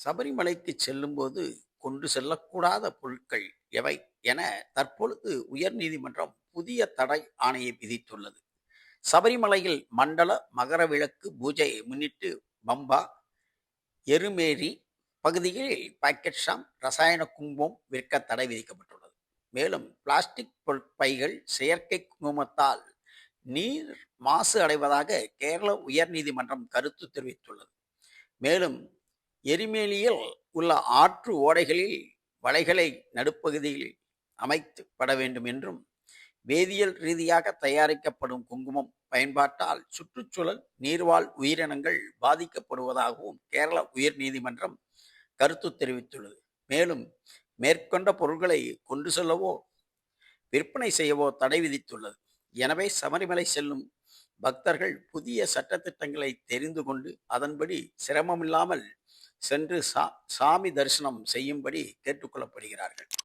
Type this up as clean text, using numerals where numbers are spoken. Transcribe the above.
சபரிமலைக்கு செல்லும்போது கொண்டு செல்லக்கூடாத பொருட்கள் எவை என தற்பொழுது உயர்நீதிமன்றம் புதிய தடை ஆணையை விதித்துள்ளது. சபரிமலையில் மண்டல மகர விளக்கு பூஜையை முன்னிட்டு பம்பா, எருமேலி பகுதிகளில் பாக்கெட் ஷாம், ரசாயன குங்குமம் விற்க தடை விதிக்கப்பட்டுள்ளது. மேலும் பிளாஸ்டிக் பைகள், செயற்கை குங்குமத்தால் நீர் மாசு அடைவதாக கேரள உயர்நீதிமன்றம் கருத்து தெரிவித்துள்ளது. மேலும் எரிமேலியில் உள்ள ஆற்று ஓடைகளில் வலைகளை நடுப்பகுதியில் அமைக்கப்பட வேண்டும் என்றும், வேதியியல் ரீதியாக தயாரிக்கப்படும் குங்குமம் பயன்பாட்டால் சுற்றுச்சூழல், நீர்வாழ் உயிரினங்கள் பாதிக்கப்படுவதாகவும் கேரள உயர் நீதிமன்றம் கருத்து தெரிவித்துள்ளது. மேலும் மேற்கொண்ட பொருட்களை கொண்டு செல்லவோ விற்பனை செய்யவோ தடை விதித்துள்ளது. எனவே சபரிமலை செல்லும் பக்தர்கள் புதிய சட்டத்திட்டங்களை தெரிந்து கொண்டு அதன்படி சிரமமில்லாமல் சென்று சாமி தரிசனம் செய்யும்படி கேட்டுக்கொள்ளப்படுகிறார்கள்.